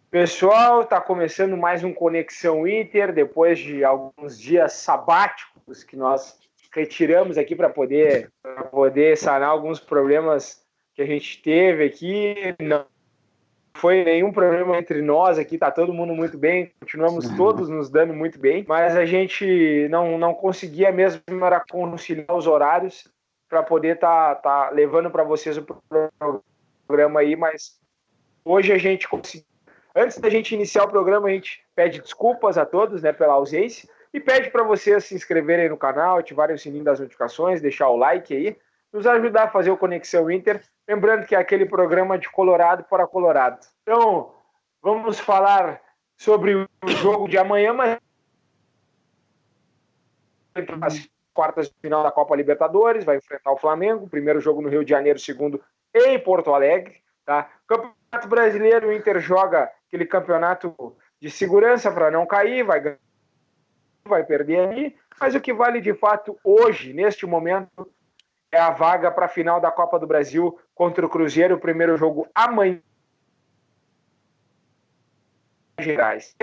Pessoal, está começando mais um Conexão Inter, depois de alguns dias sabáticos que nós retiramos aqui para poder sanar alguns problemas que a gente teve aqui. Não foi nenhum problema entre nós aqui, está todo mundo muito bem, continuamos todos nos dando muito bem, mas a gente não conseguia mesmo era conciliar os horários para poder tá levando para vocês o programa aí, mas hoje a gente conseguiu. Antes da gente iniciar o programa, a gente pede desculpas a todos, né, pela ausência e pede para vocês se inscreverem no canal, ativarem o sininho das notificações, deixar o like aí, nos ajudar a fazer o Conexão Inter. Lembrando que é aquele programa de Colorado para Colorado. Então, vamos falar sobre o jogo de amanhã, mas as quartas de final da Copa Libertadores, vai enfrentar o Flamengo, primeiro jogo no Rio de Janeiro, segundo em Porto Alegre. Tá? Campeonato Brasileiro, o Inter joga aquele campeonato de segurança para não cair, vai perder ali, mas o que vale de fato hoje, neste momento, é a vaga para a final da Copa do Brasil contra o Cruzeiro, o primeiro jogo amanhã em Gerais.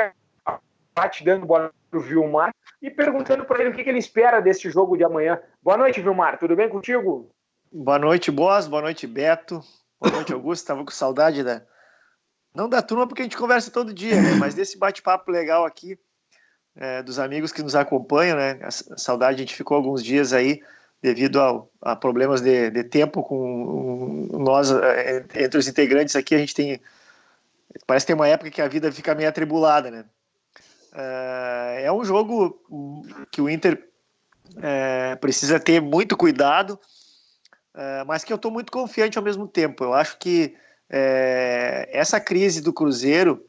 Te dando boa noite para o Vilmar e perguntando para ele o que ele espera desse jogo de amanhã. Boa noite, Vilmar, tudo bem contigo? Boa noite, Boas, boa noite, Beto, boa noite, Augusto. Estava com saudade não da turma, porque a gente conversa todo dia, né? Mas desse bate-papo legal aqui, dos amigos que nos acompanham, né? A saudade, a gente ficou alguns dias aí devido a problemas de tempo com nós, entre os integrantes aqui, a gente tem, parece que tem uma época que a vida fica meio atribulada, né? É um jogo que o Inter precisa ter muito cuidado, mas que eu estou muito confiante ao mesmo tempo. Eu acho que essa crise do Cruzeiro,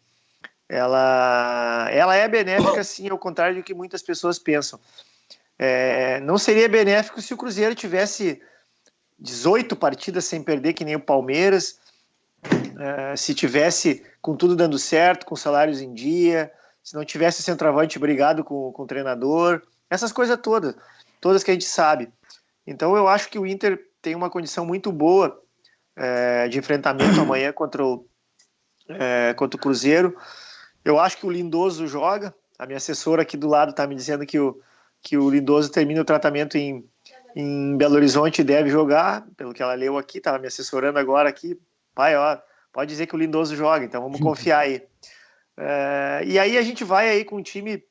ela é benéfica, sim, ao contrário do que muitas pessoas pensam. Não seria benéfico se o Cruzeiro tivesse 18 partidas sem perder, que nem o Palmeiras, se tivesse com tudo dando certo, com salários em dia, se não tivesse centroavante brigado com o treinador, essas coisas todas que a gente sabe. Então eu acho que o Inter tem uma condição muito boa de enfrentamento amanhã contra o Cruzeiro. Eu acho que o Lindoso joga. A minha assessora aqui do lado está me dizendo que o Lindoso termina o tratamento em Belo Horizonte e deve jogar, pelo que ela leu aqui, estava me assessorando agora aqui. Pai, ó, pode dizer que o Lindoso joga, então vamos confiar aí. E aí a gente vai aí com um time,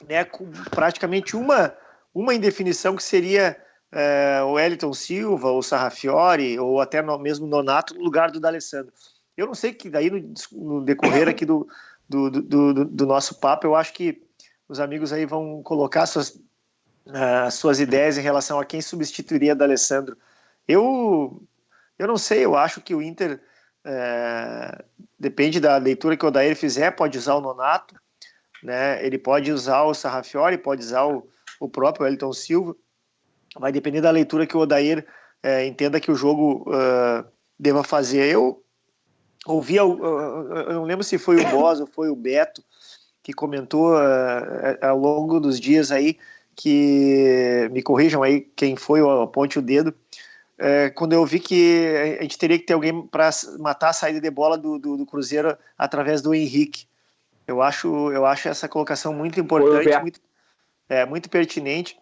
né, com praticamente uma indefinição, que seria o Wellington Silva, o Sarrafiori, ou até mesmo o Nonato, no lugar do D'Alessandro. Eu não sei, que daí no decorrer aqui do nosso papo, eu acho que os amigos aí vão colocar suas ideias em relação a quem substituiria D'Alessandro. Eu não sei, eu acho que o Inter, depende da leitura que o Odair fizer, pode usar o Nonato, né? Ele pode usar o Sarrafiori, pode usar o próprio Wellington Silva. Vai depender da leitura que o Odair entenda que o jogo deva fazer. Eu ouvi, eu não lembro se foi o Boz ou foi o Beto, que comentou ao longo dos dias aí, que me corrijam aí quem foi, aponte o dedo, quando eu vi que a gente teria que ter alguém para matar a saída de bola do Cruzeiro através do Henrique. Eu acho essa colocação muito importante, muito pertinente,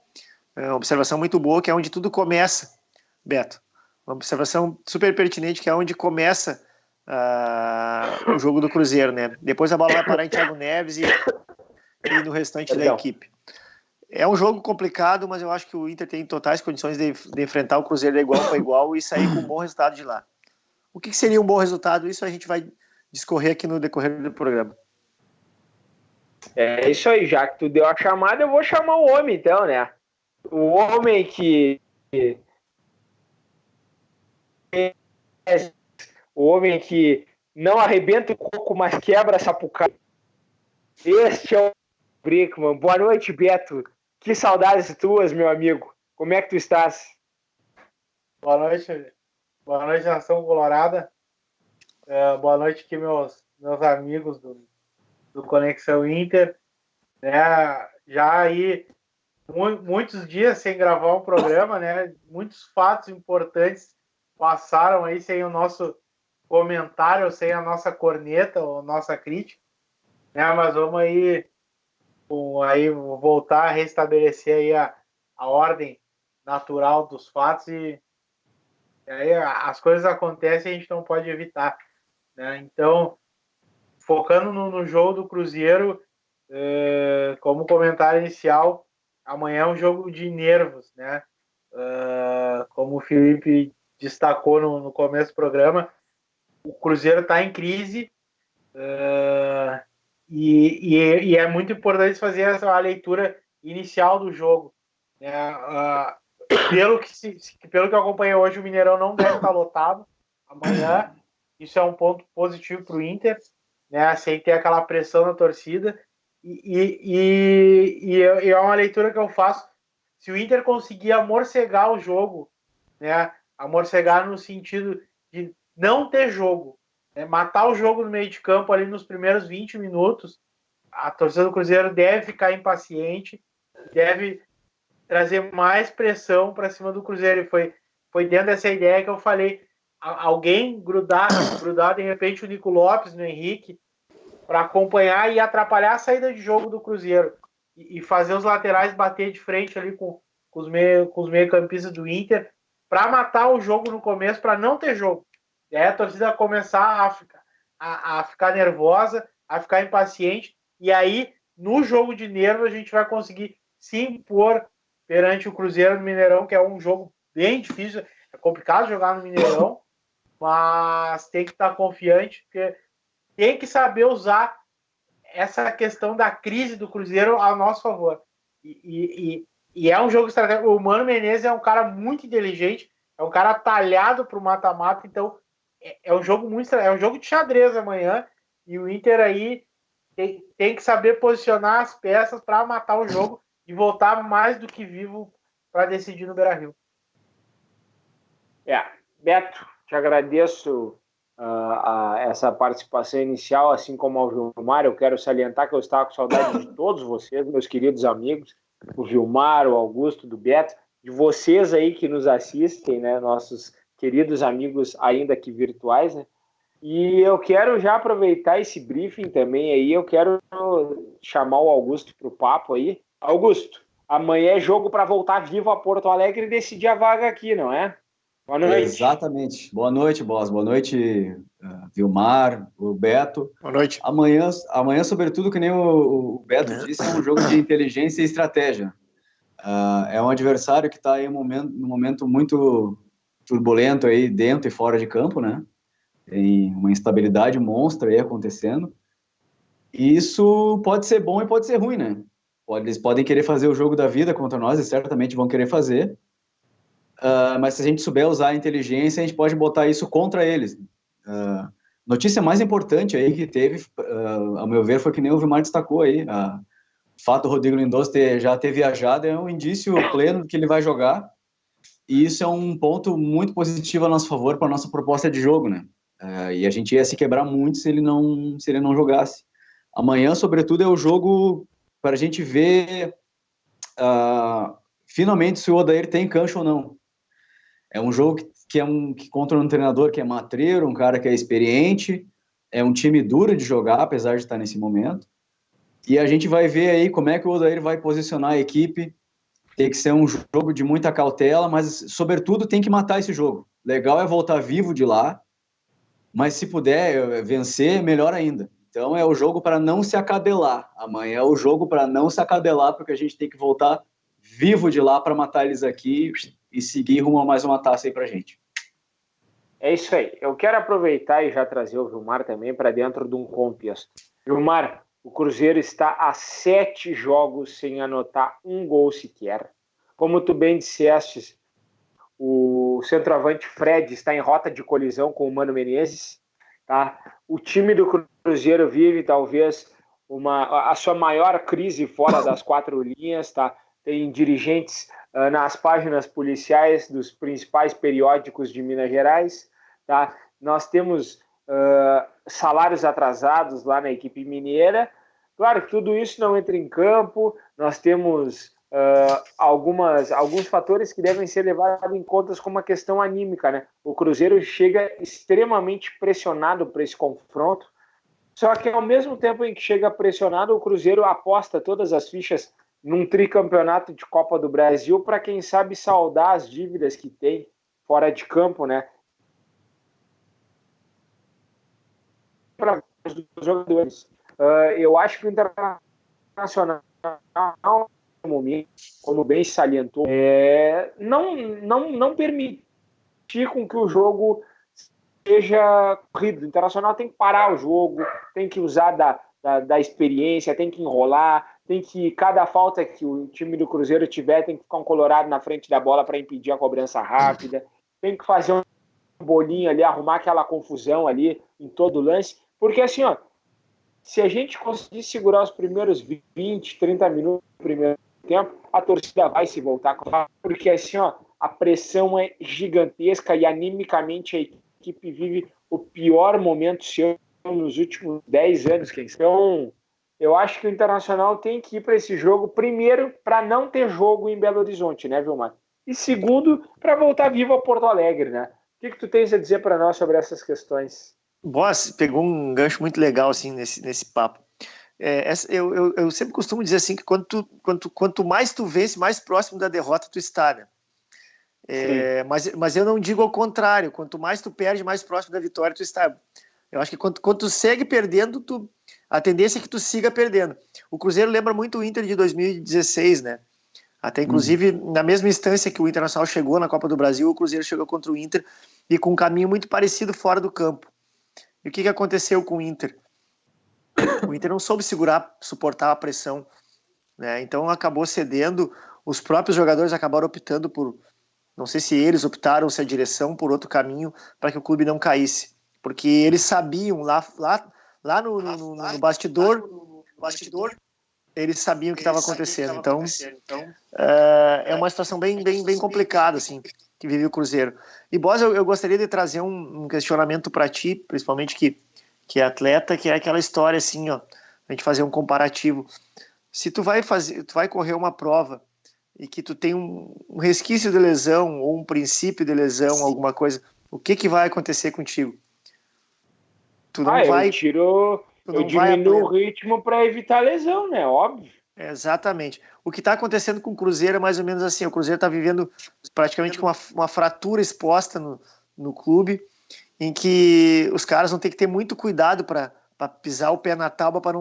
uma observação muito boa, que é onde tudo começa, Beto. Uma observação super pertinente, que é onde começa o jogo do Cruzeiro, né? Depois a bola vai parar em Thiago Neves e no restante da equipe. É um jogo complicado, mas eu acho que o Inter tem totais condições de enfrentar o Cruzeiro de igual para igual e sair com um bom resultado de lá. O que seria um bom resultado? Isso a gente vai discorrer aqui no decorrer do programa. É isso aí, já que tu deu a chamada, eu vou chamar o homem então, né? O homem que não arrebenta o coco, mas quebra a sapucaia. Este é o Brickman. Boa noite, Beto. Que saudades tuas, meu amigo. Como é que tu estás? Boa noite, nação colorada. Boa noite aqui, meus amigos do Conexão Inter. Já aí, muitos dias sem gravar um programa, né? Muitos fatos importantes passaram aí sem o nosso comentário, sem a nossa corneta ou nossa crítica, né? Mas vamos aí voltar a restabelecer aí a ordem natural dos fatos e aí as coisas acontecem e a gente não pode evitar, né? Então, focando no jogo do Cruzeiro, como comentário inicial, amanhã é um jogo de nervos, né? Como o Felipe destacou no começo do programa, o Cruzeiro está em crise e é muito importante fazer a leitura inicial do jogo, né? Pelo que eu acompanhei hoje, o Mineirão não deve estar lotado amanhã. Isso é um ponto positivo para o Inter, né? Sem ter aquela pressão na torcida. E é uma leitura que eu faço. Se o Inter conseguir amorcegar o jogo, né? Amorcegar no sentido de não ter jogo, né? Matar o jogo no meio de campo ali nos primeiros 20 minutos, a torcida do Cruzeiro deve ficar impaciente, deve trazer mais pressão para cima do Cruzeiro. E foi dentro dessa ideia que eu falei, alguém grudar de repente o Nico Lopes no Henrique para acompanhar e atrapalhar a saída de jogo do Cruzeiro e fazer os laterais bater de frente ali com os meio-campistas do Inter para matar o jogo no começo, para não ter jogo. E aí a torcida começar a ficar nervosa, a ficar impaciente, e aí no jogo de nervo a gente vai conseguir se impor perante o Cruzeiro no Mineirão, que é um jogo bem difícil, é complicado jogar no Mineirão, mas tem que estar confiante, porque tem que saber usar essa questão da crise do Cruzeiro ao nosso favor. E é um jogo estratégico. O Mano Menezes é um cara muito inteligente, é um cara talhado para o mata-mata, então é um jogo muito é um jogo de xadrez amanhã, e o Inter aí tem que saber posicionar as peças para matar o jogo e voltar mais do que vivo para decidir no Beira-Rio. Beto, te agradeço essa participação inicial, assim como ao Vilmar. Eu quero salientar que eu estava com saudade de todos vocês, meus queridos amigos, o Vilmar, o Augusto, do Beto, de vocês aí que nos assistem, né, nossos queridos amigos ainda que virtuais, né? E eu quero já aproveitar esse briefing também aí, eu quero chamar o Augusto para o papo aí. Augusto, amanhã é jogo para voltar vivo a Porto Alegre e decidir a vaga aqui, não é? Boa noite. Exatamente. Boa noite, Boss. Boa noite, Vilmar, o Beto. Boa noite. Amanhã, sobretudo, que nem o Beto disse, é um jogo de inteligência e estratégia. É um adversário que está em num momento muito turbulento aí dentro e fora de campo, né? Tem uma instabilidade monstra aí acontecendo. E isso pode ser bom e pode ser ruim, né? Eles podem querer fazer o jogo da vida contra nós, e certamente vão querer fazer. Mas se a gente souber usar a inteligência, a gente pode botar isso contra eles. Notícia mais importante aí que teve, ao meu ver, foi que nem o Vilmar destacou aí. O fato do Rodrigo Lindoso já ter viajado é um indício pleno de que ele vai jogar. E isso é um ponto muito positivo a nosso favor para a nossa proposta de jogo, né? E a gente ia se quebrar muito se ele não jogasse. Amanhã, sobretudo, é o jogo para a gente ver finalmente se o Odair tem cancha ou não. É um jogo que contra um treinador que é matreiro, um cara que é experiente, é um time duro de jogar, apesar de estar nesse momento. E a gente vai ver aí como é que o Odair vai posicionar a equipe. Tem que ser um jogo de muita cautela, mas, sobretudo, tem que matar esse jogo. Legal é voltar vivo de lá, mas se puder vencer, melhor ainda. Então é o jogo para não se acadelar. Amanhã é o jogo para não se acadelar, porque a gente tem que voltar vivo de lá para matar eles aqui e seguir rumo a mais uma taça aí pra gente. É isso aí. Eu quero aproveitar e já trazer o Vilmar também para dentro de um contexto. Vilmar, o Cruzeiro está a 7 jogos sem anotar um gol sequer. Como tu bem disseste, o centroavante Fred está em rota de colisão com o Mano Menezes. Tá? O time do Cruzeiro vive talvez a sua maior crise fora das 4 linhas. Tá? Tem dirigentes nas páginas policiais dos principais periódicos de Minas Gerais. Tá? Nós temos salários atrasados lá na equipe mineira. Claro que tudo isso não entra em campo. Nós temos alguns fatores que devem ser levados em conta como a questão anímica, né? O Cruzeiro chega extremamente pressionado para esse confronto, só que ao mesmo tempo em que chega pressionado, o Cruzeiro aposta todas as fichas num tricampeonato de Copa do Brasil para, quem sabe, saldar as dívidas que tem fora de campo, né? Para os jogadores. Eu acho que o Internacional, como bem salientou, não permitir com que o jogo seja corrido. O Internacional tem que parar o jogo, tem que usar da experiência, tem que enrolar, tem que, cada falta que o time do Cruzeiro tiver, tem que ficar um colorado na frente da bola para impedir a cobrança rápida, tem que fazer um bolinho ali, arrumar aquela confusão ali em todo o lance, porque assim, ó, se a gente conseguir segurar os primeiros 20, 30 minutos do primeiro tempo, a torcida vai se voltar, porque assim, ó, a pressão é gigantesca e animicamente a equipe vive o pior momento seu nos últimos 10 anos. Então, eu acho que o Internacional tem que ir para esse jogo, primeiro, para não ter jogo em Belo Horizonte, né, Vilmar? E segundo, para voltar vivo a Porto Alegre, né? O que tu tens a dizer para nós sobre essas questões? Boss pegou um gancho muito legal assim nesse papo. Eu sempre costumo dizer assim que quanto mais tu vence, mais próximo da derrota tu está, né? Mas eu não digo ao contrário. Quanto mais tu perde, mais próximo da vitória tu está. Eu acho que quando tu segue perdendo, a tendência é que tu siga perdendo. O Cruzeiro lembra muito o Inter de 2016, né? Até inclusive na mesma instância que o Internacional chegou na Copa do Brasil, o Cruzeiro chegou contra o Inter e com um caminho muito parecido fora do campo. E o que aconteceu com o Inter? O Inter não soube suportar a pressão, né? Então acabou cedendo. Os próprios jogadores acabaram optando por, não sei se eles optaram, se a direção, por outro caminho para que o clube não caísse, porque eles sabiam lá no bastidor, eles sabiam o que estava acontecendo. Então é uma situação bem complicada assim que vive o Cruzeiro. E Boss, eu gostaria de trazer um questionamento para ti, principalmente que é atleta, que é aquela história assim, ó, a gente fazer um comparativo. Se tu vai correr uma prova e que tu tem um resquício de lesão ou um princípio de lesão, alguma coisa, o que vai acontecer contigo? Tu não vai... Eu diminuo o ritmo para evitar lesão, né? Óbvio. Exatamente. O que está acontecendo com o Cruzeiro é mais ou menos assim. O Cruzeiro está vivendo praticamente com uma fratura exposta no clube, em que os caras vão ter que ter muito cuidado para pisar o pé na tábua, para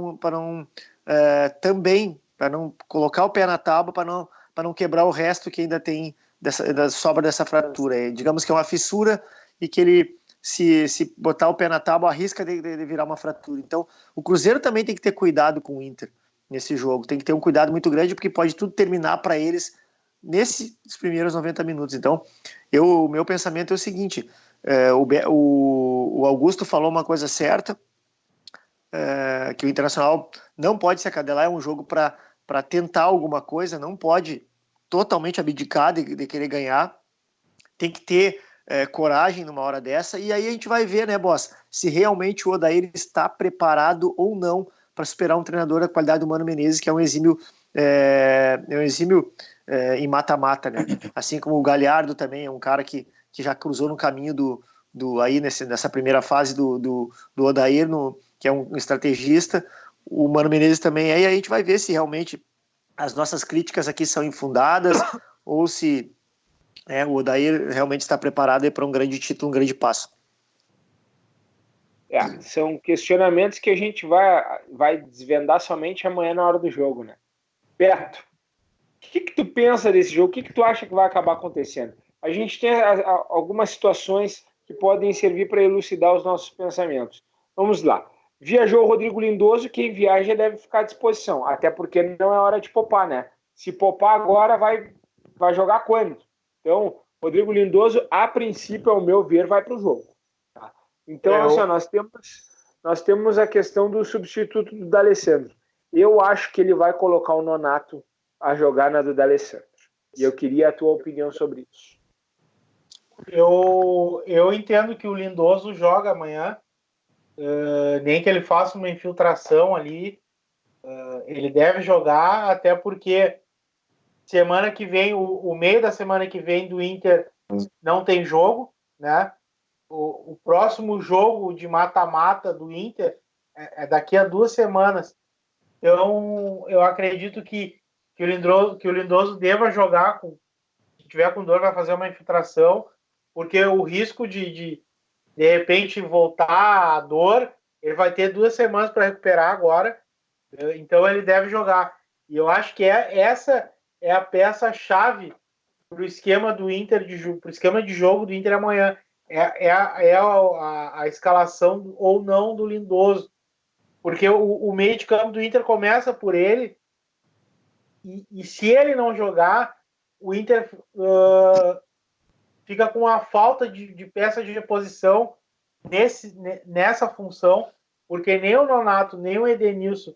não colocar o pé na tábua, para não quebrar o resto que ainda tem da sobra dessa fratura. Digamos que é uma fissura e que ele, se botar o pé na tábua, arrisca de virar uma fratura. Então, o Cruzeiro também tem que ter cuidado com o Inter nesse jogo. Tem que ter um cuidado muito grande, porque pode tudo terminar para eles nesses primeiros 90 minutos. Então, o meu pensamento é o seguinte: o Augusto falou uma coisa certa, que o Internacional não pode se acadelar, é um jogo para tentar alguma coisa, não pode totalmente abdicar de querer ganhar, tem que ter coragem numa hora dessa, e aí a gente vai ver, né, Boss, se realmente o Odair está preparado ou não para superar um treinador da qualidade do Mano Menezes, que é um exímio em mata-mata, né? Assim como o Galhardo também é um cara que já cruzou no caminho aí nessa primeira fase do Odair, que é um estrategista. O Mano Menezes também é, e aí a gente vai ver se realmente as nossas críticas aqui são infundadas ou se o Odair realmente está preparado para um grande título, um grande passo. São questionamentos que a gente vai desvendar somente amanhã na hora do jogo, né? Beto, o que tu pensa desse jogo? O que tu acha que vai acabar acontecendo? A gente tem algumas situações que podem servir para elucidar os nossos pensamentos. Vamos lá. Viajou o Rodrigo Lindoso, quem viaja deve ficar à disposição, até porque não é hora de poupar, né? Se poupar agora, vai jogar quando? Então, Rodrigo Lindoso, a princípio, ao meu ver, vai para o jogo. Tá? Então, assim, nós temos a questão do substituto do D'Alessandro. Eu acho que ele vai colocar o Nonato a jogar na do D'Alessandro. E eu queria a tua opinião sobre isso. Eu entendo que o Lindoso joga amanhã, nem que ele faça uma infiltração ali, ele deve jogar, até porque semana que vem, o meio da semana que vem do Inter não tem jogo, né? O próximo jogo de mata-mata do Inter é daqui a 2 semanas. Então, eu acredito que o Lindoso deva jogar, se tiver com dor, vai fazer uma infiltração, porque o risco de repente voltar a dor, ele vai ter 2 semanas para recuperar agora, então ele deve jogar. E eu acho que essa é a peça-chave para o esquema do Inter, para o esquema de jogo do Inter amanhã. A escalação ou não do Lindoso. Porque o meio de campo do Inter começa por ele, e se ele não jogar, o Inter fica com a falta de peça de reposição nessa função, porque nem o Nonato, nem o Edenilson,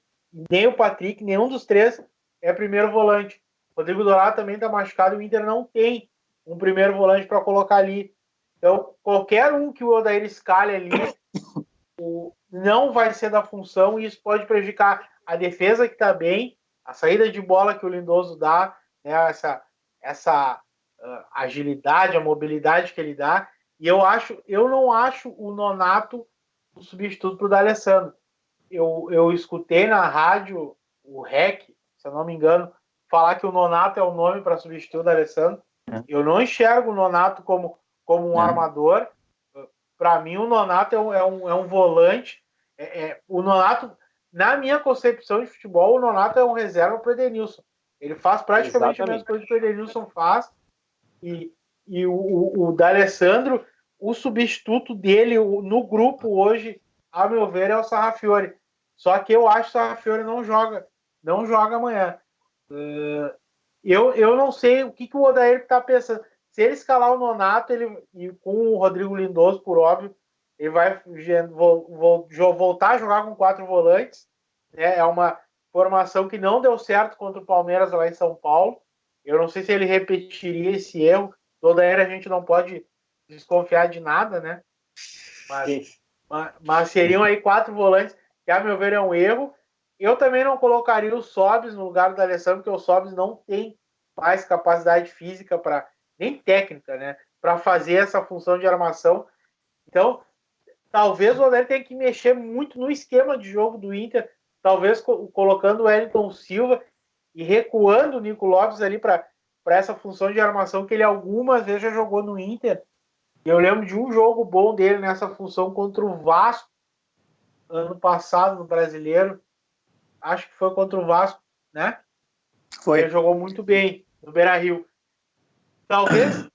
nem o Patrick, nenhum dos três é primeiro volante. O Rodrigo Dourado também está machucado, o Inter não tem um primeiro volante para colocar ali. Então, qualquer um que o Odair escalhe ali não vai ser da função, e isso pode prejudicar a defesa, que está bem, a saída de bola que o Lindoso dá, né, essa agilidade, a mobilidade que ele dá. E eu não acho o Nonato o substituto para o D'Alessandro. Eu escutei na rádio o REC, se eu não me engano, falar que o Nonato é o nome para substituir o D'Alessandro. Eu não enxergo o Nonato como um armador. Para mim, o Nonato é um volante. O Nonato, na minha concepção de futebol, o Nonato é um reserva para o Edenilson. Ele faz praticamente a mesma coisa que o Edenilson faz. E o D'Alessandro, o substituto dele no grupo hoje, a meu ver, é o Sarrafiori. Só que eu acho que o Sarrafiori não joga amanhã. Eu não sei o que o Odair está pensando. Se ele escalar o Nonato, e com o Rodrigo Lindoso, por óbvio, ele vai voltar a jogar com 4 volantes. Né? É uma formação que não deu certo contra o Palmeiras lá em São Paulo. Eu não sei se ele repetiria esse erro. Toda era a gente não pode desconfiar de nada, né? Mas seriam aí 4 volantes, que a meu ver é um erro. Eu também não colocaria o Sobis no lugar do Alessandro, porque o Sobis não tem mais capacidade física nem técnica, né? Para fazer essa função de armação. Então, talvez o Odair tenha que mexer muito no esquema de jogo do Inter, talvez colocando o Wellington Silva e recuando o Nico Lopes ali para essa função de armação que ele algumas vezes já jogou no Inter. E eu lembro de um jogo bom dele nessa função contra o Vasco, ano passado, no Brasileiro. Acho que foi contra o Vasco, né? Foi. Ele jogou muito bem no Beira-Rio. Talvez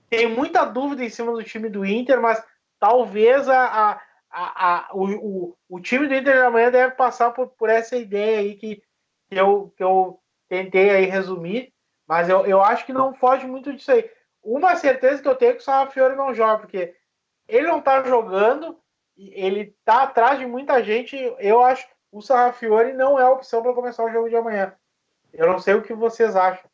tem muita dúvida em cima do time do Inter, mas talvez o time do Inter de amanhã deve passar por essa ideia aí que eu tentei aí resumir, mas eu acho que não foge muito disso aí. Uma certeza que eu tenho é que o Sarrafiori não joga, porque ele não tá jogando, ele tá atrás de muita gente. Eu acho que o Sarrafiori não é a opção para começar o jogo de amanhã. Eu não sei o que vocês acham.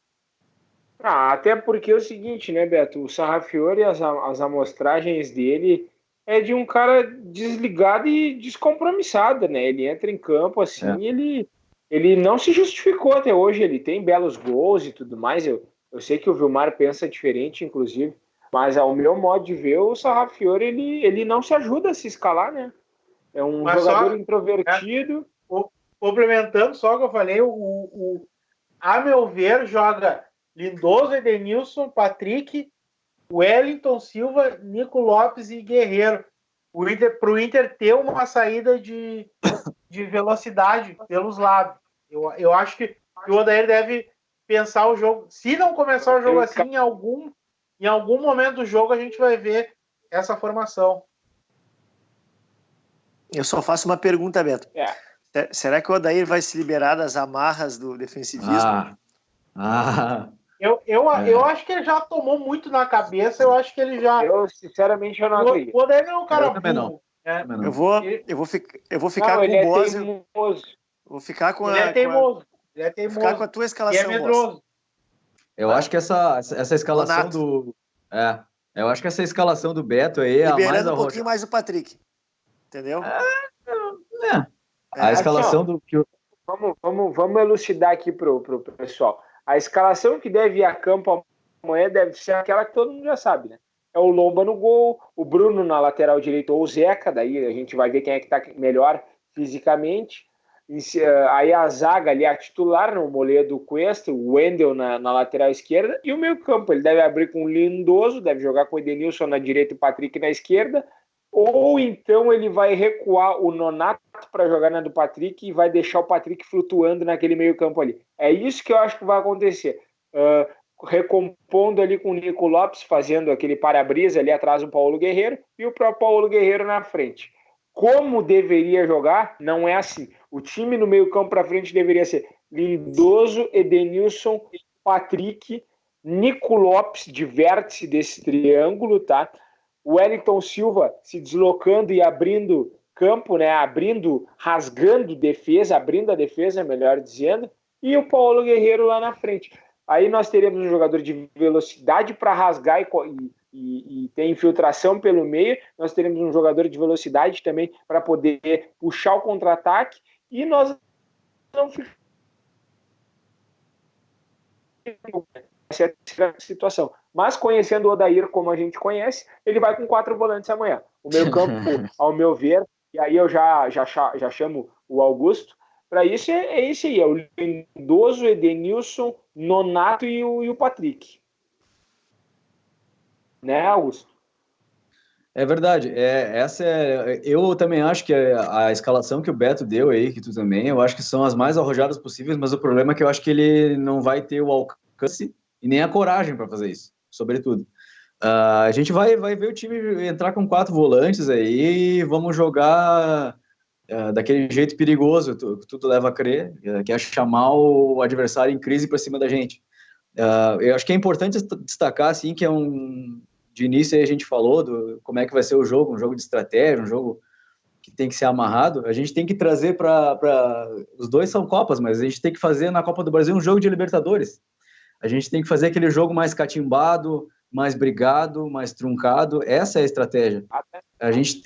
Até porque é o seguinte, né, Beto? O Sarrafiori, as amostragens dele é de um cara desligado e descompromissado, né? Ele entra em campo assim, ele não se justificou até hoje. Ele tem belos gols e tudo mais. Eu sei que o Vilmar pensa diferente, inclusive, mas ao meu modo de ver, o Sarrafiori ele não se ajuda a se escalar, né? É um jogador introvertido. Complementando só o que eu falei, a meu ver, joga Lindoso, Edenilson, Patrick, Wellington Silva, Nico Lopes e Guerreiro. Para o Inter ter uma saída de velocidade pelos lados. Eu acho que o Odair deve pensar o jogo. Se não começar o jogo assim, em algum momento do jogo a gente vai ver essa formação. Eu só faço uma pergunta, Beto. Será que o Odair vai se liberar das amarras do defensivismo? Eu acho que ele já tomou muito na cabeça. Eu acho que ele já. Eu, sinceramente, eu não acredito. O Odair não é um cara burro. Né? Eu vou ficar com o Bosa. Vou ficar com ele é teimoso. Ele é teimoso. Vou ficar com a tua escalação, ele é medroso. Eu acho que essa escalação do. Eu acho que essa escalação do Beto aí é a mais arrojada. Liberando um pouquinho mais o Patrick. Entendeu? A escalação do vamos elucidar aqui pro pessoal. A escalação que deve ir a campo amanhã deve ser aquela que todo mundo já sabe, né? É o Lomba no gol, o Bruno na lateral direita ou o Zeca, daí a gente vai ver quem é que está melhor fisicamente. Aí a zaga ali, a titular, no Moledo, o Cuesta, o Wendel na lateral esquerda, e o meio campo, ele deve abrir com o Lindoso, deve jogar com o Edenilson na direita e o Patrick na esquerda, ou então ele vai recuar o Nonato para jogar na do Patrick e vai deixar o Patrick flutuando naquele meio campo ali. É isso que eu acho que vai acontecer. Recompondo ali com o Nico Lopes, fazendo aquele para-brisa ali atrás do Paulo Guerreiro, e o próprio Paulo Guerreiro na frente. Como deveria jogar, não é assim. O time no meio campo para frente deveria ser Lindoso, Edenilson, Patrick, Nico Lopes de vértice desse triângulo, tá? O Wellington Silva se deslocando e abrindo campo, né? Rasgando defesa, abrindo a defesa, melhor dizendo, e o Paulo Guerreiro lá na frente. Aí nós teremos um jogador de velocidade para rasgar e ter infiltração pelo meio. Nós teremos um jogador de velocidade também para poder puxar o contra-ataque. E nós não ficamos essa situação. Mas conhecendo o Odair como a gente conhece, ele vai com 4 volantes amanhã. O meio campo, ao meu ver, e aí eu já chamo o Augusto, para isso é esse aí, é o Lindoso, Edenilson, Nonato e o Patrick. Né, Augusto? É verdade. Eu também acho que a escalação que o Beto deu aí, que tu também, eu acho que são as mais arrojadas possíveis, mas o problema é que eu acho que ele não vai ter o alcance e nem a coragem para fazer isso, sobretudo. A gente vai ver o time entrar com 4 volantes aí e vamos jogar daquele jeito perigoso que tudo leva a crer, que é chamar o adversário em crise para cima da gente. Eu acho que é importante destacar assim, que de início aí a gente falou como é que vai ser o jogo, um jogo de estratégia, um jogo que tem que ser amarrado. A gente tem que trazer para os dois são Copas, mas a gente tem que fazer na Copa do Brasil um jogo de Libertadores. A gente tem que fazer aquele jogo mais catimbado, mais brigado, mais truncado. Essa é a estratégia. A gente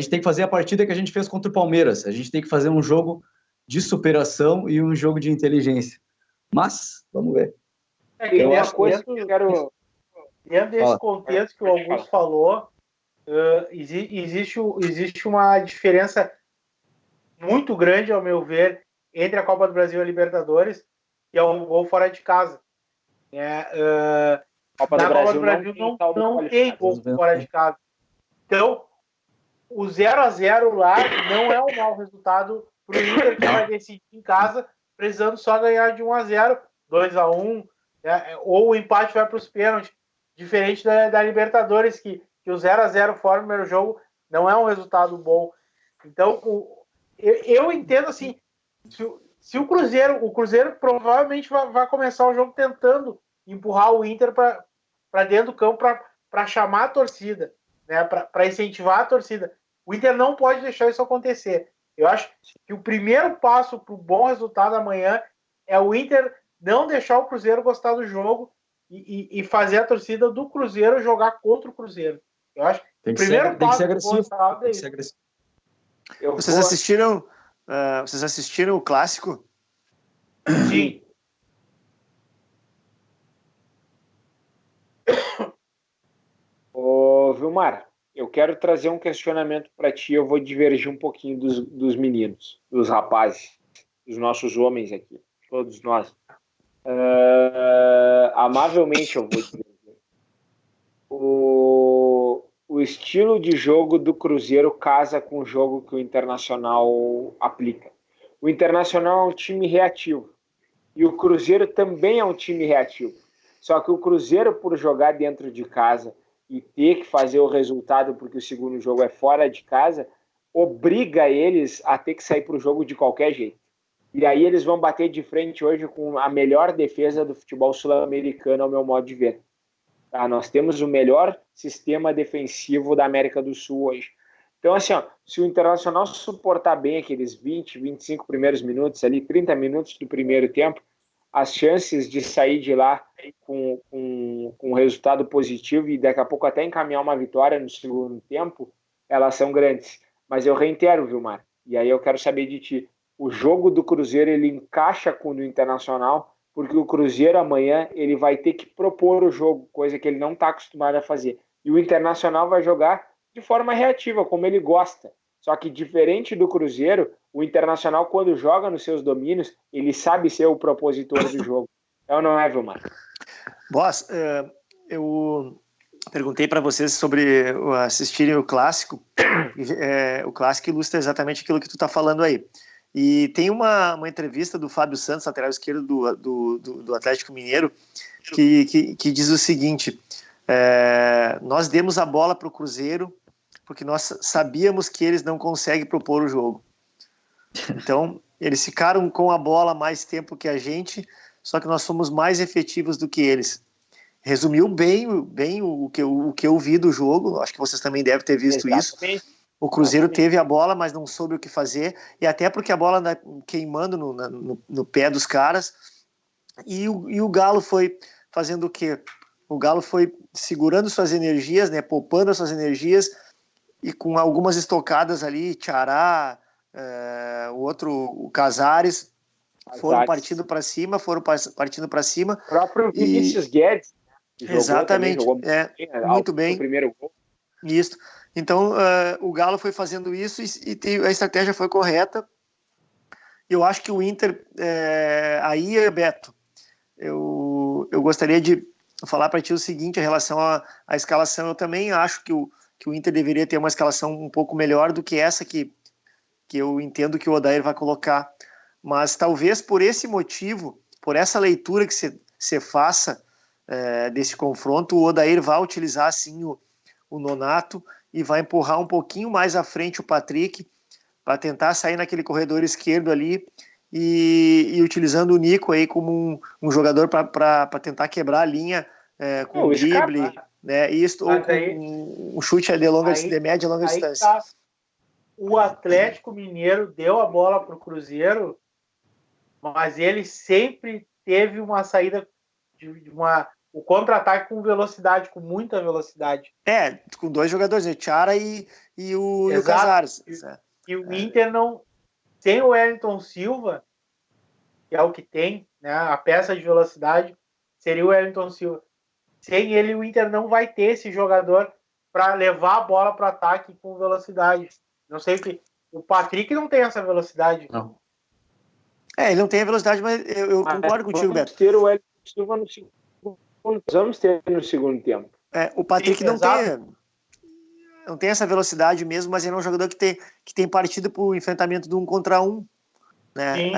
tem que fazer a partida que a gente fez contra o Palmeiras. A gente tem que fazer um jogo de superação e um jogo de inteligência. Mas, vamos ver. Dentro desse contexto que o Augusto falou, existe uma diferença muito grande, ao meu ver, entre a Copa do Brasil e a Libertadores, que é o gol fora de casa. Copa do Brasil não tem gol fora de casa. Então, o 0-0 lá não é um mau resultado para o Inter, que vai decidir em casa, precisando só ganhar de 1-0, 2-1, ou o empate vai para os pênaltis. Diferente da Libertadores, que o 0-0 fora do primeiro jogo não é um resultado bom. Então, eu entendo assim, se o Cruzeiro provavelmente vai começar o jogo tentando empurrar o Inter para dentro do campo para chamar a torcida, né, para incentivar a torcida. O Inter não pode deixar isso acontecer. Eu acho que o primeiro passo para o bom resultado amanhã é o Inter não deixar o Cruzeiro gostar do jogo e fazer a torcida do Cruzeiro jogar contra o Cruzeiro. Eu acho que o primeiro passo tem que ser agressivo. Vocês assistiram o clássico? Sim. Ô, Vilmar, eu quero trazer um questionamento para ti. Eu vou divergir um pouquinho dos meninos, dos rapazes, dos nossos homens aqui, todos nós. Amavelmente eu vou dizer. O estilo de jogo do Cruzeiro casa com o jogo que o Internacional aplica. O Internacional é um time reativo e o Cruzeiro também é um time reativo. Só que o Cruzeiro, por jogar dentro de casa e ter que fazer o resultado porque o segundo jogo é fora de casa, obriga eles a ter que sair para o jogo de qualquer jeito. E aí eles vão bater de frente hoje com a melhor defesa do futebol sul-americano, ao meu modo de ver. Tá? Nós temos o melhor sistema defensivo da América do Sul hoje. Então, assim, se o Internacional suportar bem aqueles 20, 25 primeiros minutos, ali, 30 minutos do primeiro tempo, as chances de sair de lá com um resultado positivo e daqui a pouco até encaminhar uma vitória no segundo tempo, elas são grandes. Mas eu reitero, Vilmar, e aí eu quero saber de ti, o jogo do Cruzeiro ele encaixa com o do Internacional, porque o Cruzeiro amanhã ele vai ter que propor o jogo, coisa que ele não está acostumado a fazer. E o Internacional vai jogar de forma reativa, como ele gosta. Só que diferente do Cruzeiro, o Internacional, quando joga nos seus domínios, ele sabe ser o propositor do jogo. É ou não é, Vilmar? Boss, eu perguntei para vocês sobre assistirem o Clássico. O Clássico ilustra exatamente aquilo que tu está falando aí. E tem uma entrevista do Fábio Santos, lateral esquerdo do Atlético Mineiro, que diz o seguinte: nós demos a bola para o Cruzeiro porque nós sabíamos que eles não conseguem propor o jogo. Então, eles ficaram com a bola mais tempo que a gente, só que nós fomos mais efetivos do que eles. Resumiu bem o que eu vi do jogo. Acho que vocês também devem ter visto isso. O Cruzeiro teve a bola, mas não soube o que fazer, e até porque a bola anda queimando no pé dos caras, e o Galo foi fazendo o quê? O Galo foi segurando suas energias, né, poupando as suas energias, e com algumas estocadas ali, Tiará, o Casares, foram partindo para cima, O próprio Vinícius Guedes, que exatamente, jogou muito bem no primeiro gol. Isso. Então, o Galo foi fazendo isso e a estratégia foi correta. Eu acho que o Inter, aí, Beto, eu gostaria de falar para ti o seguinte, em relação à escalação. Eu também acho que o Inter deveria ter uma escalação um pouco melhor do que essa que eu entendo que o Odair vai colocar. Mas talvez por esse motivo, por essa leitura que você faça desse confronto, o Odair vai utilizar, sim, o Nonato, e vai empurrar um pouquinho mais à frente o Patrick, para tentar sair naquele corredor esquerdo ali, e utilizando o Nico aí como um jogador para tentar quebrar a linha com drible, né, isto, ou com um chute de média e longa distância. Tá. O Atlético Mineiro deu a bola para o Cruzeiro, mas ele sempre teve uma saída o contra-ataque com velocidade, com muita velocidade. Com dois jogadores, o Tiara e o Casares. E o Inter não... Sem o Wellington Silva, que é o que tem, né, a peça de velocidade, seria o Wellington Silva. Sem ele, o Inter não vai ter esse jogador para levar a bola para o ataque com velocidade. Não sei o que... O Patrick não tem essa velocidade. Não. Ele não tem a velocidade, mas eu concordo contigo, Beto. Ter o Wellington Silva vamos ter no segundo tempo. O Patrick não tem essa velocidade mesmo, mas ele é um jogador que tem partido para o enfrentamento de 1 contra 1. Né?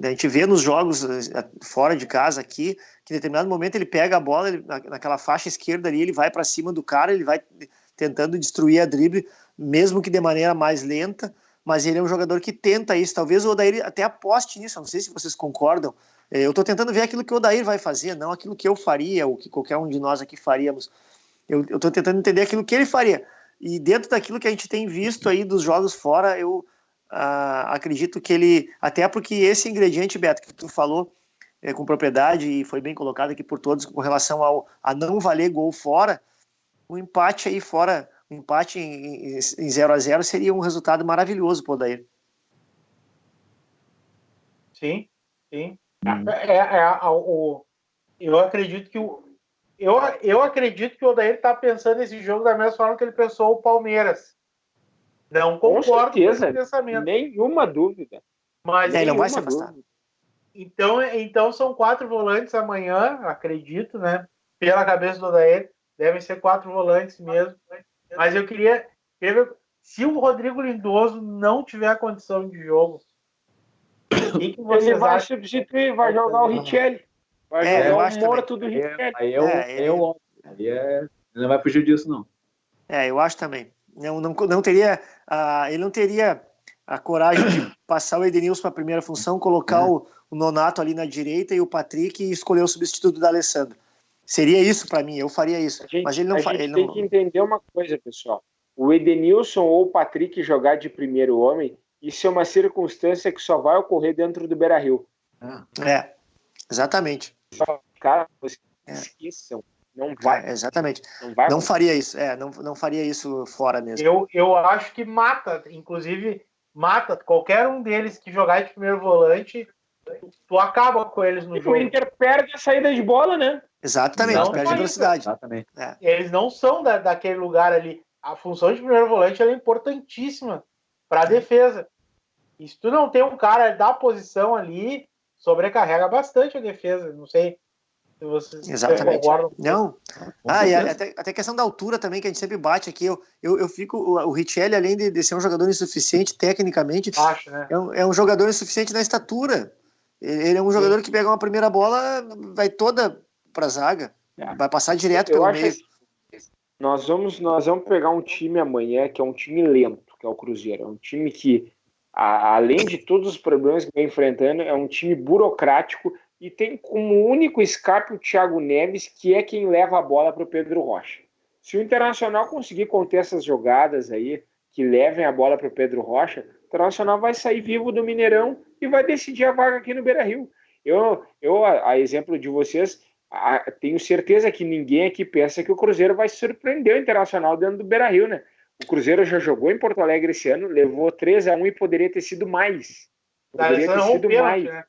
A gente vê nos jogos fora de casa aqui, que em determinado momento ele pega a bola, naquela faixa esquerda ali, ele vai para cima do cara, ele vai tentando destruir a drible, mesmo que de maneira mais lenta, mas ele é um jogador que tenta isso. Talvez o Odair até aposte nisso, não sei se vocês concordam. Eu estou tentando ver aquilo que o Odair vai fazer, não aquilo que eu faria, ou que qualquer um de nós aqui faríamos. Eu estou tentando entender aquilo que ele faria. E dentro daquilo que a gente tem visto aí dos jogos fora, eu acredito que ele... Até porque esse ingrediente, Beto, que tu falou com propriedade, e foi bem colocado aqui por todos, com relação a não valer gol fora, o empate aí fora, o empate em 0-0 seria um resultado maravilhoso para o Odair. Sim. Eu acredito que eu acredito que o Odair está pensando nesse jogo da mesma forma que ele pensou o Palmeiras. Não concordo com esse pensamento. Nenhuma dúvida. Mas ele não vai se afastar. Então são 4 volantes amanhã, acredito, né? Pela cabeça do Odair, devem ser 4 volantes mesmo. Mas eu queria ver se o Rodrigo Lindoso não tiver a condição de jogo. Ele vai substituir, vai jogar o Richelli. Vai jogar o morto do Richelli. Ele não vai fugir disso, não. Eu acho também. Não teria, ele não teria a coragem de passar o Edenilson para a primeira função, colocar o Nonato ali na direita e o Patrick e escolher o substituto do Alessandro. Seria isso para mim, eu faria isso. Mas ele não faz. A gente tem que entender uma coisa, pessoal. O Edenilson ou o Patrick jogar de primeiro homem, isso é uma circunstância que só vai ocorrer dentro do Beira-Rio. Exatamente. Cara, vocês esqueçam. Não vai. Exatamente. Não faria isso. Não faria isso fora mesmo. Eu acho que mata, inclusive, mata qualquer um deles que jogar de primeiro volante, tu acaba com eles no jogo. O Inter perde a saída de bola, né? Exatamente, Não, perde a velocidade. Exatamente. Eles não são daquele lugar ali. A função de primeiro volante ela é importantíssima para a defesa. E se tu não tem um cara da posição ali, sobrecarrega bastante a defesa. Não sei se vocês concordam. Não. E até a questão da altura também, que a gente sempre bate aqui. Eu fico. O Richelli, além de ser um jogador insuficiente tecnicamente, acho, né? é um jogador insuficiente na estatura. Ele é um jogador que pega uma primeira bola, vai toda para a zaga, vai passar direto pelo meio. Nós vamos pegar um time amanhã que é um time lento, que é o Cruzeiro. É um time que, além de todos os problemas que vem enfrentando, é um time burocrático e tem como único escape o Thiago Neves, que é quem leva a bola para o Pedro Rocha. Se o Internacional conseguir conter essas jogadas aí, que levem a bola para o Pedro Rocha, o Internacional vai sair vivo do Mineirão e vai decidir a vaga aqui no Beira-Rio. Eu, a exemplo de vocês, tenho certeza que ninguém aqui pensa que o Cruzeiro vai surpreender o Internacional dentro do Beira-Rio, né? O Cruzeiro já jogou em Porto Alegre esse ano, levou 3-1 e poderia ter sido mais. Poderia ter sido mais. Né?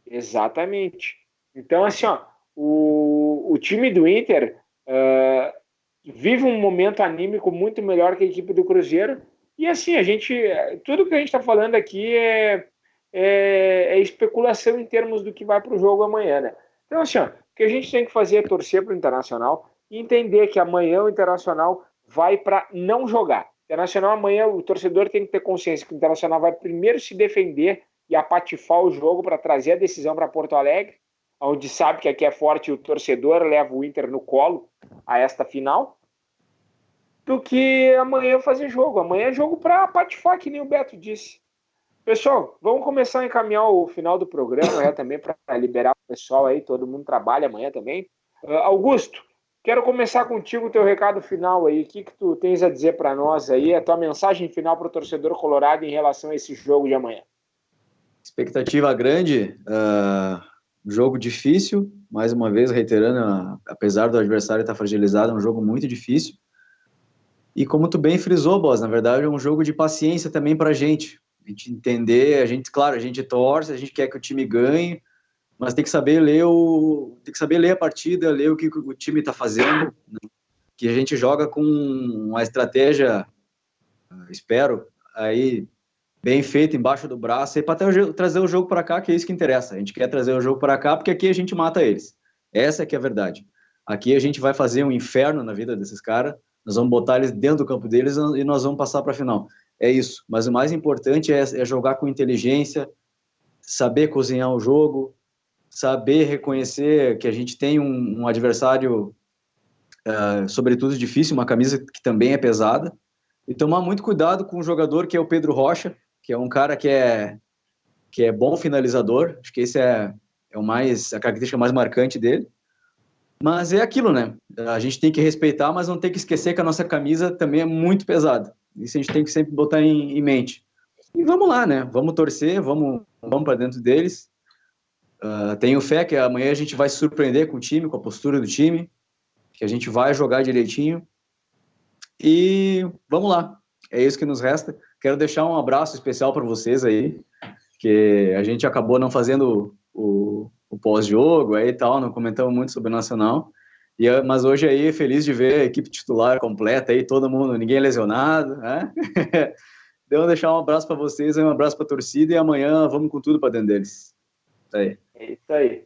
Exatamente. Então, assim, ó, o time do Inter vive um momento anímico muito melhor que a equipe do Cruzeiro. E assim, tudo que a gente está falando aqui é especulação em termos do que vai para o jogo amanhã, né? Então, assim, ó, o que a gente tem que fazer é torcer para o Internacional e entender que amanhã o Internacional vai para não jogar. O Internacional amanhã, o torcedor tem que ter consciência que o Internacional vai primeiro se defender e apatifar o jogo para trazer a decisão para Porto Alegre, onde sabe que aqui é forte e o torcedor leva o Inter no colo a esta final, do que amanhã fazer jogo. Amanhã é jogo para apatifar, que nem o Beto disse. Pessoal, vamos começar a encaminhar o final do programa também para liberar o pessoal aí, todo mundo trabalha amanhã também. Augusto, quero começar contigo o teu recado final aí. O que tu tens a dizer para nós aí, a tua mensagem final para o torcedor colorado em relação a esse jogo de amanhã? Expectativa grande, jogo difícil, mais uma vez reiterando, apesar do adversário estar fragilizado, é um jogo muito difícil. E como tu bem frisou, Boss, na verdade é um jogo de paciência também para a gente entender, claro, a gente torce, a gente quer que o time ganhe, mas tem que saber ler a partida, ler o que o time está fazendo, né? Que a gente joga com uma estratégia, espero, aí bem feita embaixo do braço, para trazer o jogo para cá, que é isso que interessa. A gente quer trazer o jogo para cá, porque aqui a gente mata eles. Essa é que é a verdade. Aqui a gente vai fazer um inferno na vida desses caras, nós vamos botar eles dentro do campo deles e nós vamos passar para a final. É isso, mas o mais importante é jogar com inteligência, saber cozinhar o jogo, saber reconhecer que a gente tem um adversário, sobretudo difícil, uma camisa que também é pesada, e tomar muito cuidado com o jogador que é o Pedro Rocha, que é um cara que é bom finalizador, acho que esse é a característica mais marcante dele. Mas é aquilo, né? A gente tem que respeitar, mas não tem que esquecer que a nossa camisa também é muito pesada. Isso a gente tem que sempre botar em mente. E vamos lá, né? Vamos torcer, vamos para dentro deles. Tenho fé que amanhã a gente vai se surpreender com o time, com a postura do time, que a gente vai jogar direitinho. E vamos lá. É isso que nos resta. Quero deixar um abraço especial para vocês aí, que a gente acabou não fazendo o pós-jogo aí e tal, não comentamos muito sobre o Nacional, mas hoje aí feliz de ver a equipe titular completa aí, todo mundo, ninguém lesionado, né? Então deixar um abraço para vocês, um abraço para a torcida e amanhã vamos com tudo para dentro deles. Isso aí. É isso aí.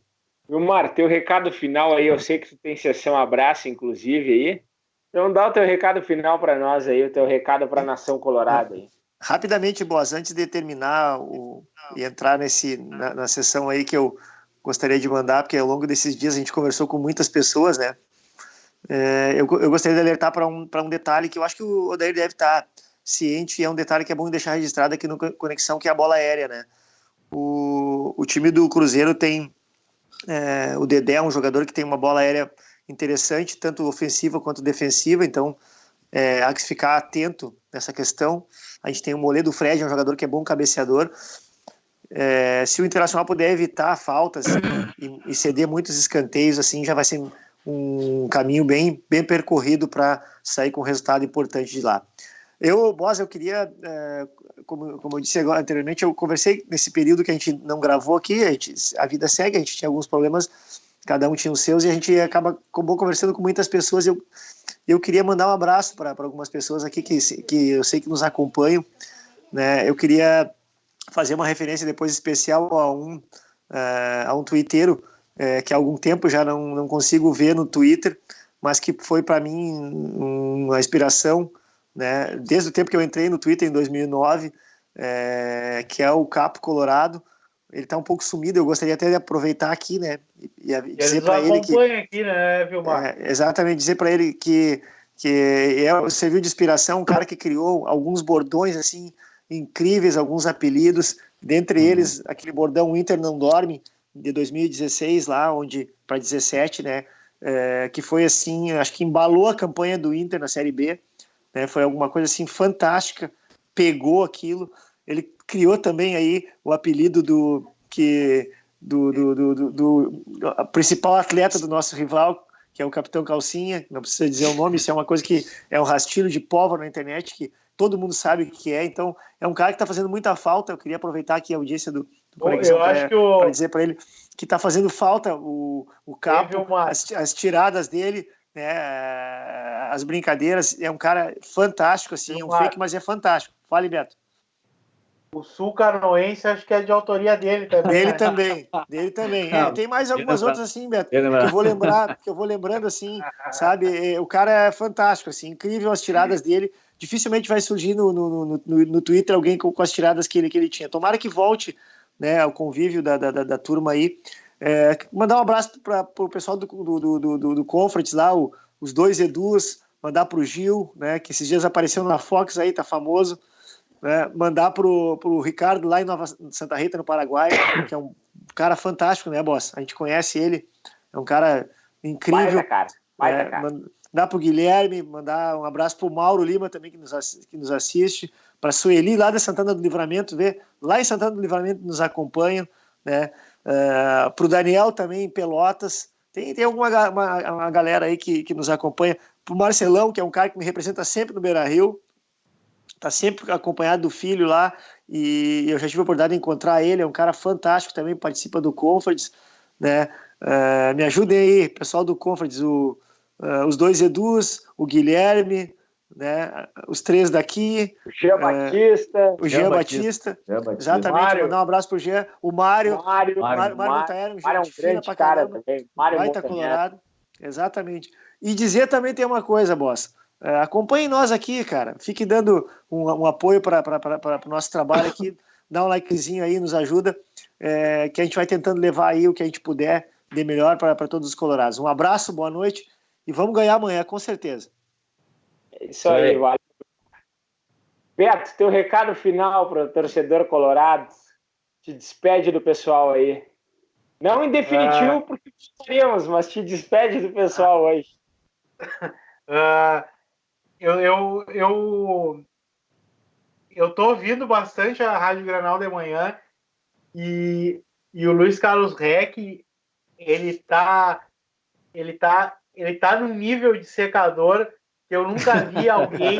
Vilmar, teu recado final aí, eu sei que tu tem sessão abraço, inclusive, aí. Então dá o teu recado final para nós aí, o teu recado para a Nação Colorada aí. Rapidamente, Boas, antes de terminar e entrar na sessão aí que eu gostaria de mandar, porque ao longo desses dias a gente conversou com muitas pessoas, né? Eu gostaria de alertar para um detalhe que eu acho que o Odair deve estar ciente, e é um detalhe que é bom deixar registrado aqui no Conexão, que é a bola aérea, né? O time do Cruzeiro tem o Dedé, é um jogador que tem uma bola aérea interessante, tanto ofensiva quanto defensiva, então há que ficar atento nessa questão. A gente tem o Moledo, o Fred, é um jogador que é bom cabeceador. Se o Internacional puder evitar faltas e ceder muitos escanteios, assim, já vai ser um caminho bem percorrido para sair com um resultado importante de lá. Eu queria, como eu disse agora, anteriormente, eu conversei nesse período que a gente não gravou aqui, a vida segue, a gente tinha alguns problemas, cada um tinha os seus, e a gente acabou conversando com muitas pessoas. Eu queria mandar um abraço para algumas pessoas aqui que eu sei que nos acompanham, né? Eu queria fazer uma referência depois especial a um twitteiro, que há algum tempo já não consigo ver no Twitter, mas que foi para mim uma inspiração, né, desde o tempo que eu entrei no Twitter em 2009, que é o Capo Colorado. Ele está um pouco sumido, eu gostaria até de aproveitar aqui, né, e dizer para ele que... aqui, né, Vilmar? Exatamente, dizer para ele que serviu de inspiração, um cara que criou alguns bordões assim incríveis, alguns apelidos, dentre eles aquele bordão Inter não dorme, de 2016 lá, para 17, né, que foi assim, acho que embalou a campanha do Inter na Série B, né, foi alguma coisa assim fantástica, pegou aquilo. Ele criou também aí o apelido do principal atleta do nosso rival, que é o Capitão Calcinha. Não precisa dizer o nome, isso é uma coisa que é um rastilho de pólvora na internet, que todo mundo sabe o que é. Então, é um cara que está fazendo muita falta. Eu queria aproveitar aqui a audiência do Conexão para dizer para ele que está fazendo falta o Capo, as tiradas dele, né, as brincadeiras. É um cara fantástico, assim, é um fake, mas é fantástico. Fale, Beto. O Sul Canoense acho que é de autoria dele também. Dele também. Tem mais algumas outras assim, Beto, que eu vou lembrando assim, sabe? O cara é fantástico, assim, incrível as tiradas dele. Dificilmente vai surgir no Twitter alguém com as tiradas que ele tinha. Tomara que volte, né, ao convívio da turma aí. Mandar um abraço para o pessoal do Conference lá, os dois Edus, mandar para o Gil, né, que esses dias apareceu na Fox aí, tá famoso. Mandar pro Ricardo lá em Santa Rita, no Paraguai, que é um cara fantástico, né, boss? A gente conhece ele, é um cara incrível. Baita cara. Mandar pro Guilherme, mandar um abraço pro Mauro Lima também, que nos assiste, pra Sueli lá de Santana do Livramento, lá em Santana do Livramento nos acompanham, né? Pro Daniel também, em Pelotas. Tem uma galera aí que nos acompanha. Pro Marcelão, que é um cara que me representa sempre no Beira-Rio, está sempre acompanhado do filho lá, e eu já tive a oportunidade de encontrar ele, é um cara fantástico também, participa do Conference, né? Me ajudem aí, pessoal do Conference, os dois Edus, o Guilherme, né? Os três daqui, o Jean Batista, exatamente, mandar um abraço pro Jean, o Mário Montaero, gente fina pra caramba, baita Colorado, exatamente. E dizer também tem uma coisa, boss, acompanhem nós aqui, cara. Fique dando um apoio para o nosso trabalho aqui. Dá um likezinho aí, nos ajuda. Que a gente vai tentando levar aí o que a gente puder de melhor para todos os colorados. Um abraço, boa noite. E vamos ganhar amanhã, com certeza. É isso aí, valeu. Beto, teu recado final para o torcedor colorado. Te despede do pessoal aí. Não em definitivo, porque gostaríamos, mas te despede do pessoal hoje. Eu tô ouvindo bastante a Rádio Granal de manhã e o Luiz Carlos Reck, ele tá num nível de secador que eu nunca vi alguém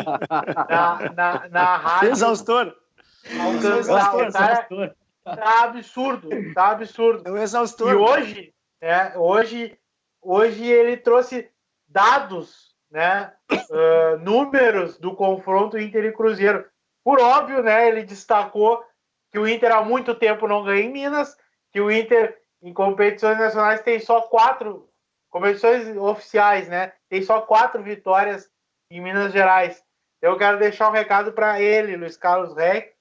na rádio. Exaustor. Tá absurdo. É um exaustor. E hoje ele trouxe dados, né, números do confronto Inter e Cruzeiro. Por óbvio, né, ele destacou que o Inter há muito tempo não ganha em Minas, que o Inter em competições nacionais tem só 4 competições oficiais, né? Tem só 4 vitórias em Minas Gerais. Eu quero deixar um recado para ele, Luiz Carlos Reck.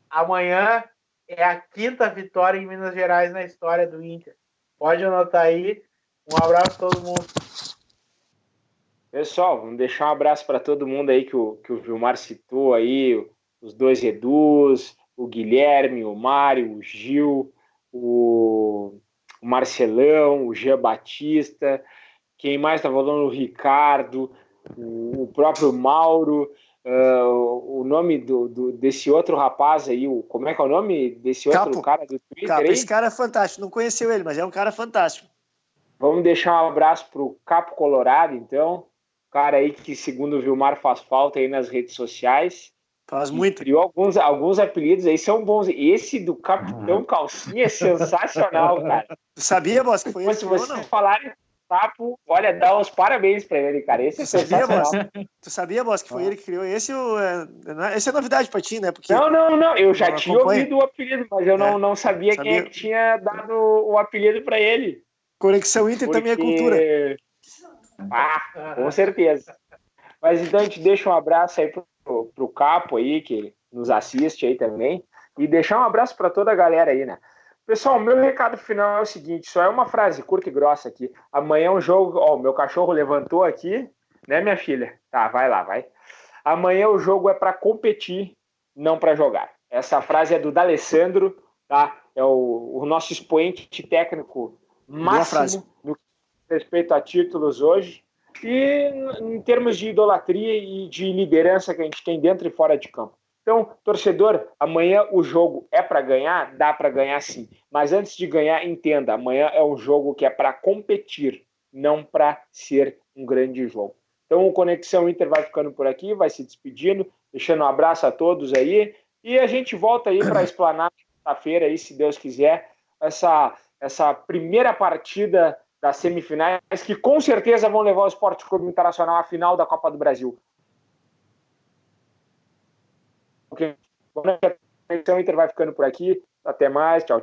Amanhã é a 5ª vitória em Minas Gerais na história do Inter. Pode anotar aí. Um abraço a todo mundo. Pessoal, vamos deixar um abraço para todo mundo aí que o Vilmar citou aí, os dois Edus, o Guilherme, o Mário, o Gil, o Marcelão, o Jean Batista, quem mais está falando? O Ricardo, o próprio Mauro, o nome desse outro rapaz aí, como é que é o nome desse outro cara do Twitter? Capo, esse cara é fantástico, não conheceu ele, mas é um cara fantástico. Vamos deixar um abraço para o Capo Colorado, então. cara aí que, segundo o Vilmar, faz falta aí nas redes sociais. Faz muito. Criou alguns apelidos aí, são bons. Esse do Capitão Calcinha é sensacional, cara. Tu sabia, Boss, que foi ele que Se criou, vocês não? falarem papo, olha, dá os parabéns pra ele, cara. Esse é Tu sabia, sensacional. Boss? Tu sabia, Boss, que foi ele que criou? Esse é novidade pra ti, né? Porque Não. Eu já não tinha acompanha. ouvido o apelido, mas eu não sabia quem é que tinha dado o apelido pra ele. Conexão Inter também é cultura. Ah, com certeza. Mas então a gente deixa um abraço aí pro Capo aí, que nos assiste aí também. E deixar um abraço para toda a galera aí, né? Pessoal, meu recado final é o seguinte, só é uma frase curta e grossa aqui. Amanhã o jogo... Ó, meu cachorro levantou aqui, né, minha filha? Tá, vai lá, vai. Amanhã o jogo é para competir, não para jogar. Essa frase é do D'Alessandro, tá? É o nosso expoente técnico máximo no que diz respeito a títulos hoje. E em termos de idolatria e de liderança que a gente tem dentro e fora de campo. Então, torcedor, amanhã o jogo é para ganhar? Dá para ganhar sim. Mas antes de ganhar, entenda, amanhã é um jogo que é para competir, não para ser um grande jogo. Então, o Conexão Inter vai ficando por aqui, vai se despedindo, deixando um abraço a todos aí. E a gente volta aí para explanar sexta-feira, aí, se Deus quiser, essa primeira partida das semifinais, que com certeza vão levar o Sport Clube Internacional à final da Copa do Brasil. O Inter vai ficando por aqui. Até mais. Tchau.